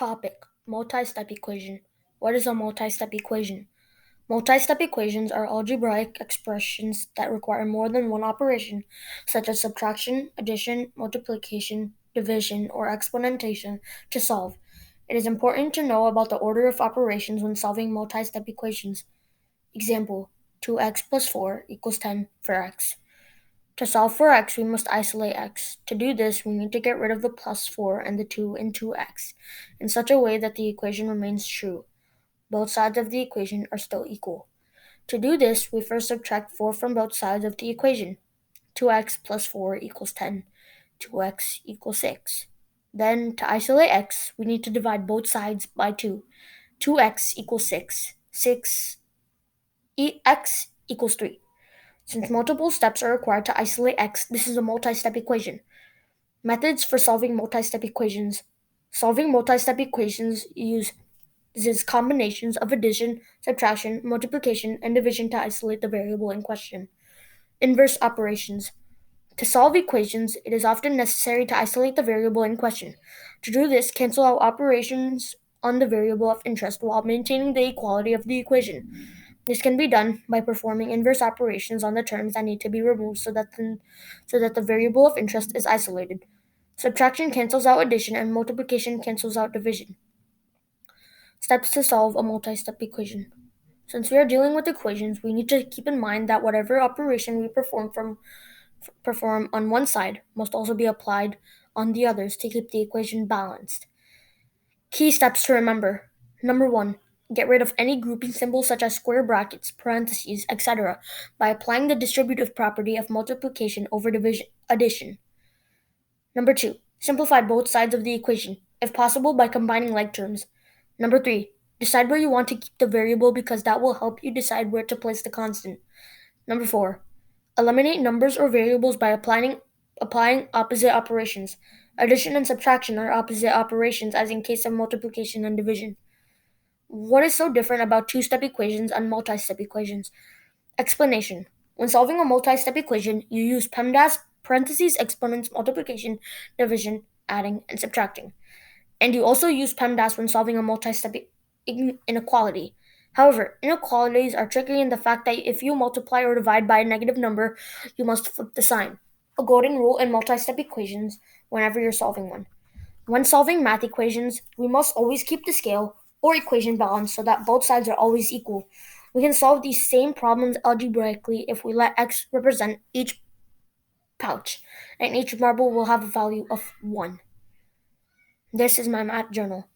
Topic: Multi-step equation. What is a multi-step equation? Multi-step equations are algebraic expressions that require more than one operation, such as subtraction, addition, multiplication, division, or exponentation, to solve. It is important to know about the order of operations when solving multi-step equations. Example: 2x plus 4 equals 10 for x. To solve for x, we must isolate x. To do this, we need to get rid of the plus 4 and the 2 in 2x in such a way that the equation remains true. Both sides of the equation are still equal. To do this, we first subtract 4 from both sides of the equation. 2x plus 4 equals 10. 2x equals 6. Then, to isolate x, we need to divide both sides by 2. 2x equals 6. 6x equals 3. Since multiple steps are required to isolate x, this is a multi-step equation. Methods for solving multi-step equations. Solving multi-step equations uses combinations of addition, subtraction, multiplication, and division to isolate the variable in question. Inverse operations. To solve equations, it is often necessary to isolate the variable in question. To do this, cancel out operations on the variable of interest while maintaining the equality of the equation. This can be done by performing inverse operations on the terms that need to be removed so that the variable of interest is isolated. Subtraction cancels out addition and multiplication cancels out division. Steps to solve a multi-step equation. Since we are dealing with equations, we need to keep in mind that whatever operation we perform on one side must also be applied on the others to keep the equation balanced. Key steps to remember. Number 1. Get rid of any grouping symbols such as square brackets, parentheses, etc. by applying the distributive property of multiplication over addition. Number 2. Simplify both sides of the equation, if possible by combining like terms. Number 3. Decide where you want to keep the variable because that will help you decide where to place the constant. Number 4. Eliminate numbers or variables by applying opposite operations. Addition and subtraction are opposite operations as in case of multiplication and division. What is so different about two-step equations and multi-step equations? Explanation. When solving a multi-step equation, you use PEMDAS, parentheses, exponents, multiplication, division, adding, and subtracting. And you also use PEMDAS when solving a multi-step inequality. However, inequalities are tricky in the fact that if you multiply or divide by a negative number, you must flip the sign. A golden rule in multi-step equations whenever you're solving one. When solving math equations, we must always keep the scale or equation balanced so that both sides are always equal. We can solve these same problems algebraically if we let x represent each pouch, and each marble will have a value of 1. This is my math journal.